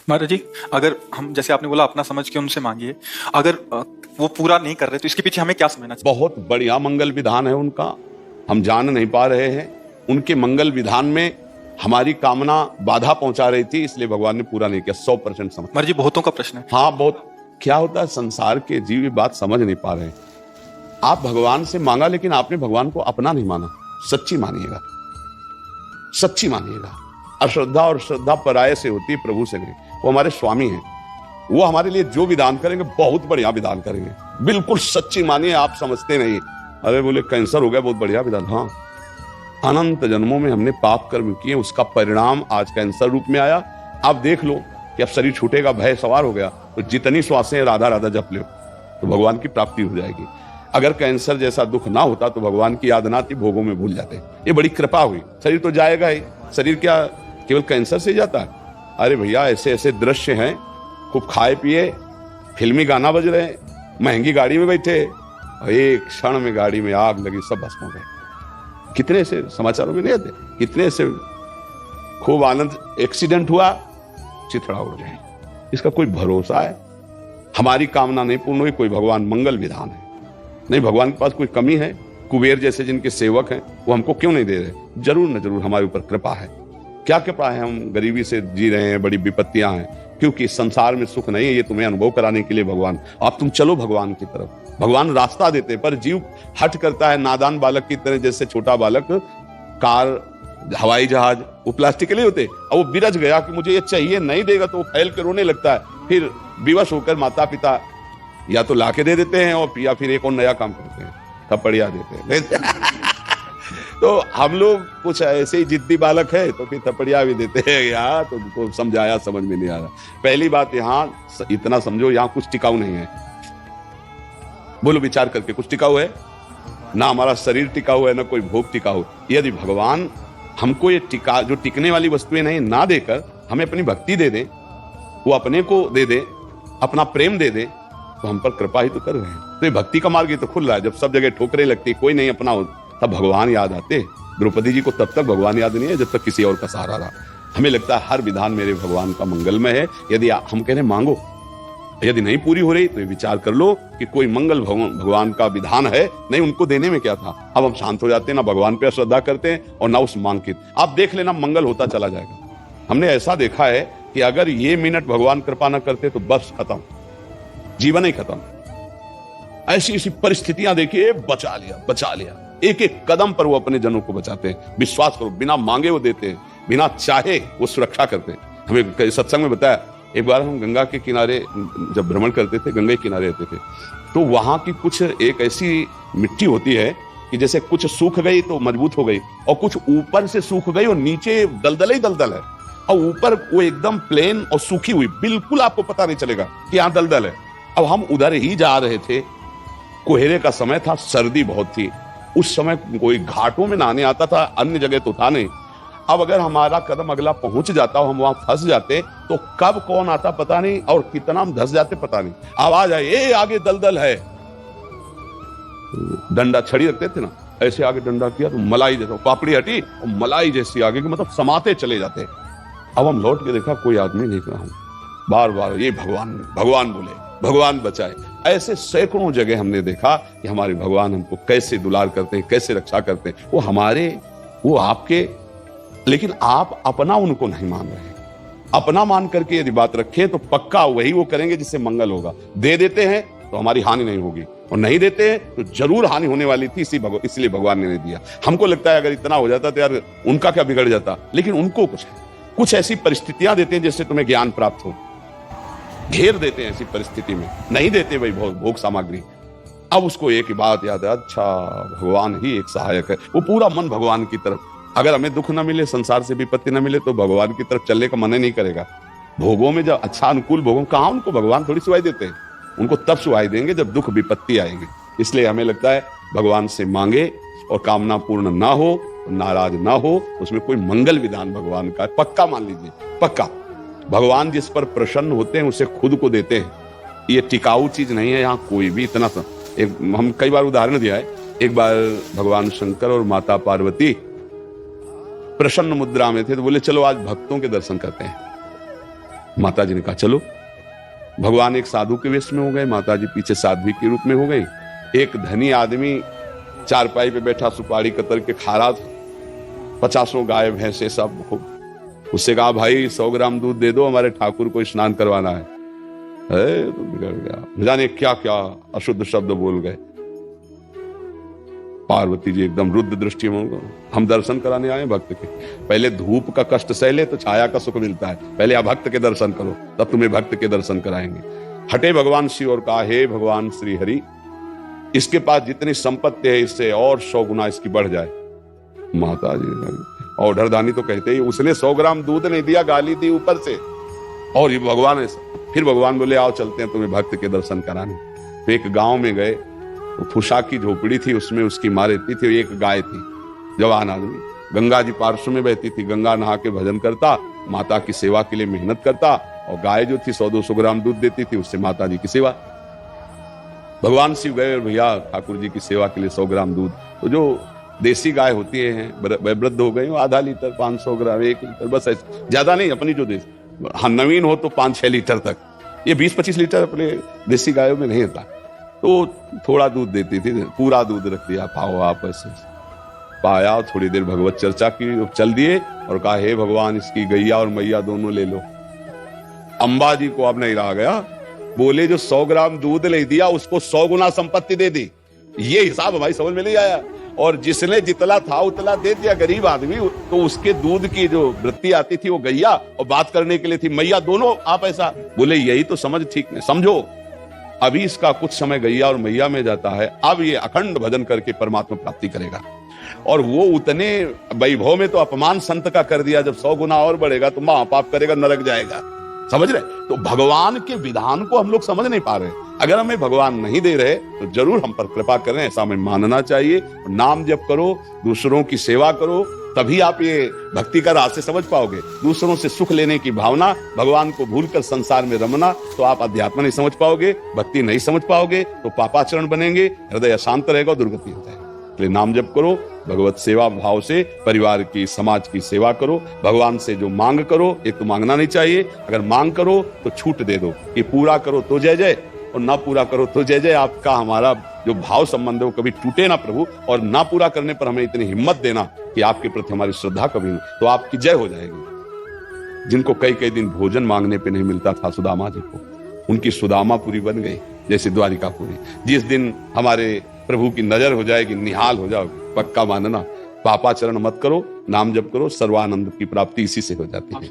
महाराज जी, अगर हम जैसे आपने बोला अपना समझ के उनसे मांगिए, अगर वो पूरा नहीं कर रहे तो इसके पीछे हमें क्या समझना चाहिए? बहुत बढ़िया मंगल विधान है उनका, हम जान नहीं पा रहे हैं। उनके मंगल विधान में हमारी कामना बाधा पहुंचा रही थी, इसलिए भगवान ने पूरा नहीं किया। 100% समझ। महाराज जी, बहुतों का प्रश्न है। हाँ, बहुत। क्या होता है, संसार के जीव ये बात समझ नहीं पा रहे। आप भगवान से मांगा, लेकिन आपने भगवान को अपना नहीं माना। सच्ची मानिएगा, सच्ची मानिएगा। अश्रद्धा और श्रद्धा पराये से होती है, प्रभु से नहीं। वो हमारे स्वामी हैं, वो हमारे लिए जो विधान करेंगे बहुत बढ़िया विधान करेंगे। बिल्कुल सच्ची मानिए, आप समझते नहीं। अरे बोले कैंसर हो गया, बहुत बढ़िया विधान। हाँ, अनंत जन्मों में हमने पाप कर्म किए, उसका परिणाम आज कैंसर रूप में आया। आप देख लो कि अब शरीर छूटेगा, भय सवार हो गया, तो जितनी श्वासें राधा राधा जप लो तो भगवान की प्राप्ति हो जाएगी। अगर कैंसर जैसा दुख ना होता तो भगवान की याद ना आती, भोगों में भूल जाते। ये बड़ी कृपा हुई। शरीर तो जाएगा ही, शरीर क्या केवल कैंसर से जाता है? अरे भैया, ऐसे ऐसे दृश्य हैं, खूब खाए पिए, फिल्मी गाना बज रहे हैं, महंगी गाड़ी में बैठे, और एक क्षण में गाड़ी में आग लगी, सब भस्म हो गए। कितने ऐसे समाचारों में नहीं आते? कितने ऐसे खूब आनंद, एक्सीडेंट हुआ, चिथड़ा उड़ गए। इसका कोई भरोसा है? हमारी कामना नहीं पूर्ण हुई, कोई भगवान मंगल विधान है नहीं। भगवान के पास कोई कमी है? कुबेर जैसे जिनके सेवक हैं, वो हमको क्यों नहीं दे रहे? जरूर न जरूर हमारे ऊपर कृपा है। क्या कृपा है? हम गरीबी से जी रहे हैं, बड़ी विपत्तियां हैं, क्योंकि संसार में सुख नहीं है। ये तुम्हें अनुभव कराने के लिए भगवान, आप तुम चलो भगवान की तरफ। भगवान रास्ता देते, पर जीव हट करता है, नादान बालक की तरह। जैसे छोटा बालक कार, हवाई जहाज, वो प्लास्टिक के लिए होते, और वो बिरज गया कि मुझे ये चाहिए, नहीं देगा तो वो फैल के रोने लगता है। फिर विवश होकर माता पिता या तो लाके दे देते हैं, और या फिर एक और नया काम करते हैं, थप्पड़िया देते हैं। तो हम लोग कुछ ऐसे ही जिद्दी बालक है, तो फिर थप्पड़िया भी देते हैं यार। तो उनको समझाया, समझ में नहीं आ रहा। पहली बात, यहाँ इतना समझो, यहाँ कुछ टिकाऊ नहीं है। बोलो विचार करके, कुछ टिकाऊ है? ना हमारा शरीर टिकाऊ है, ना कोई भोग टिकाऊ। यदि भगवान हमको ये जो टिकने वाली वस्तुएं नहीं ना देकर हमें अपनी भक्ति दे दे, वो अपने को दे दे, अपना प्रेम दे दे, तो हम पर कृपा ही तो कर रहे हैं। तो ये भक्ति का मार्ग ही तो खुल रहा है। जब सब जगह ठोकरें लगती, कोई नहीं अपना हो, तब भगवान याद आते। द्रौपदी जी को तब तक भगवान याद नहीं है जब तक किसी और का सहारा रहा। हमें लगता है हर विधान मेरे भगवान का मंगलमय है। यदि हम कह रहे मांगो, यदि नहीं पूरी हो रही तो ये विचार कर लो कि कोई मंगल भगवान का विधान है। नहीं, उनको देने में क्या था? अब हम शांत हो जाते हैं, ना भगवान पे श्रद्धा करते हैं और ना उस मांग। आप देख लेना, मंगल होता चला जाएगा। हमने ऐसा देखा है कि अगर ये मिनट भगवान कृपा न करते तो बस खत्म, जीवन ही खत्म। ऐसी ऐसी परिस्थितियां देखिए, बचा लिया, बचा लिया। एक एक कदम पर वो अपने जनों को बचाते हैं। विश्वास करो, बिना मांगे वो देते हैं, बिना चाहे वो सुरक्षा करते हैं। हमें सत्संग में बताया, एक बार हम गंगा के किनारे जब भ्रमण करते थे, गंगा के किनारे रहते थे, तो वहां की कुछ एक ऐसी मिट्टी होती है कि जैसे कुछ सूख गई तो मजबूत हो गई, और कुछ ऊपर से सूख गई और नीचे दलदल ही दलदल है, और ऊपर वो एकदम प्लेन और सूखी हुई, बिल्कुल आपको पता नहीं चलेगा कि यहाँ दलदल है। अब हम उधर ही जा रहे थे, कोहरे का समय था, सर्दी बहुत थी। उस समय कोई घाटों में नहाने आता था, अन्य जगह तो था नहीं। अब अगर हमारा कदम अगला पहुंच जाता और हम वहां फंस जाते तो कब कौन आता पता नहीं, और कितना हम धंस जाते पता नहीं। आवाज आई, ए आगे दलदल है। डंडा, छड़ी रखते थे ना, ऐसे आगे डंडा किया तो मलाई जैसा पापड़ी हटी और मलाई जैसी आगे की, मतलब समाते चले जाते। अब हम लौट के देखा, कोई आदमी नहीं रहा। बार बार ये भगवान भगवान बोले, भगवान बचाए। ऐसे सैकड़ों जगह हमने देखा कि हमारे भगवान हमको कैसे दुलार करते हैं, कैसे रक्षा करते हैं। वो हमारे, वो आपके, लेकिन आप अपना उनको नहीं मान रहे। अपना मान करके यदि बात रखें तो पक्का वही वो करेंगे जिससे मंगल होगा। दे देते हैं तो हमारी हानि नहीं होगी, और नहीं देते हैं तो जरूर हानि होने वाली थी, इसलिए भगवान ने नहीं दिया। हमको लगता है अगर इतना हो जाता तो यार उनका क्या बिगड़ जाता, लेकिन उनको कुछ ऐसी परिस्थितियां देते हैं जिससे तुम्हें ज्ञान प्राप्त हो, घेर देते हैं ऐसी परिस्थिति में। नहीं देते भाई भोग सामग्री। अब उसको एक ही बात याद है, अच्छा भगवान ही एक सहायक है। वो पूरा मन भगवान की तरफ। अगर हमें दुख न मिले, संसार से विपत्ति न मिले, तो भगवान की तरफ चलने का मन ही नहीं करेगा। भोगों में जब अच्छा अनुकूल भोगों, कहाँ उनको भगवान थोड़ी सुहाई देते हैं, उनको तब सुहाई देंगे जब दुख विपत्ति आएंगे। इसलिए हमें लगता है भगवान से मांगे और कामना पूर्ण ना हो, नाराज ना हो, उसमें कोई मंगल विधान भगवान का पक्का मान लीजिए, पक्का। भगवान जिस पर प्रसन्न होते हैं उसे खुद को देते हैं। ये टिकाऊ चीज नहीं है यहाँ कोई भी। इतना एक हम कई बार उदाहरण दिया है। एक बार भगवान शंकर और माता पार्वती प्रसन्न मुद्रा में थे, तो बोले चलो आज भक्तों के दर्शन करते हैं। माता जी ने कहा चलो। भगवान एक साधु के वेश में हो गए, माता जी पीछे साध्वी के रूप में हो गई। एक धनी आदमी चारपाई पे बैठा सुपारी कतर के खा रहा था, 50 गाय भैंसे सब। उससे कहा भाई 100 ग्राम दूध दे दो, हमारे ठाकुर को स्नान करवाना है। तो बिगड़ गया, न जाने क्या क्या अशुद्ध शब्द बोल गए। पार्वती जी एकदम रुद्र दृष्टि में, हम दर्शन कराने आए भक्त के। पहले धूप का कष्ट सह ले तो छाया का सुख मिलता है, पहले आप भक्त के दर्शन करो तब तुम्हें भक्त के दर्शन कराएंगे। हटे भगवान शिव और कहा हे भगवान श्री हरि, इसके पास जितनी संपत्ति है इससे और 100 गुना इसकी बढ़ जाए। माता जी और ढरदानी तो कहते ही उसने 100 ग्राम दूध नहीं दिया, गाली दी ऊपर से। और ये भगवान ऐसा, फिर भगवान बोले आओ चलते हैं तुम्हें भक्त के दर्शन कराने। तो एक गांव में गए, वो फुसा की झोपड़ी थी, उसमें उसकी माँ रहती थी, एक गाय थी, जवान आदमी। गंगा जी पार्श्व में बहती थी, गंगा नहा के भजन करता, माता की सेवा के लिए मेहनत करता, और गाय जो थी 100-200 ग्राम दूध देती थी, उससे माता जी की सेवा। भगवान शिव गए और भैया ठाकुर जी की सेवा के लिए 100 ग्राम दूध। तो जो देसी गाय होती है वृद्ध हो गई, आधा लीटर, 500 ग्राम, 1 लीटर, बस ऐसे, ज्यादा नहीं। अपनी जो देसी, हाँ नवीन हो तो 5-6 लीटर तक, ये 20-25 लीटर अपने देसी गायों में नहीं होता। तो थोड़ा दूध देती थी, पूरा दूध रख दिया, पाओ आप ऐसे। पाया, थोड़ी देर भगवत चर्चा की, चल दिए और कहा हे भगवान इसकी गैया और मैया दोनों ले लो। अंबा जी को अब नहीं रहा गया, बोले जो 100 ग्राम दूध ले दिया उसको 100 गुना संपत्ति दे दी। ये हिसाब हमारी समझ में नहीं आया। और जिसने जितना था उतना दे दिया गरीब आदमी, तो उसके दूध की जो वृत्ति आती थी वो गैया, और बात करने के लिए थी मैया, दोनों आप ऐसा बोले। यही तो समझ ठीक नहीं, समझो अभी इसका कुछ समय गैया और मैया में जाता है, अब ये अखंड भजन करके परमात्मा प्राप्ति करेगा। और वो उतने वैभव में तो अपमान संत का कर दिया, जब 100 गुना और बढ़ेगा तो महापाप करेगा, नरक जाएगा। समझ रहे? तो भगवान के विधान को हम लोग समझ नहीं पा रहे। अगर हमें भगवान नहीं दे रहे तो जरूर हम पर कृपा करें, ऐसा हमें मानना चाहिए। नाम जप करो, दूसरों की सेवा करो, तभी आप ये भक्ति का रास्ते समझ पाओगे। दूसरों से सुख लेने की भावना, भगवान को भूलकर संसार में रमना, तो आप अध्यात्म नहीं समझ पाओगे, भक्ति नहीं समझ पाओगे, तो पापाचरण बनेंगे, हृदय अशांत रहेगा, दुर्गति हो जाएगी। इसलिए नाम जप करो, भगवत सेवा भाव से परिवार की, समाज की सेवा करो। भगवान से जो मांग करो, एक तो मांगना नहीं चाहिए, अगर मांग करो तो छूट दे दो कि पूरा करो तो जय जय, और ना पूरा करो तो जय जय। आपका हमारा जो भाव संबंध है वो कभी टूटे ना प्रभु, और ना पूरा करने पर हमें इतनी हिम्मत देना कि आपके प्रति हमारी श्रद्धा कभी नहीं, तो आपकी जय हो जाएगी। जिनको कई दिन भोजन मांगने पे नहीं मिलता था सुदामा जी को, उनकी सुदामा पूरी बन गई, जैसे द्वारिका पूरी। जिस दिन हमारे प्रभु की नजर हो जाएगी, निहाल हो जाओगे, पक्का मानना, पापाचरण मत करो, नाम जप करो, सर्वानंद की प्राप्ति इसी से हो जाती है।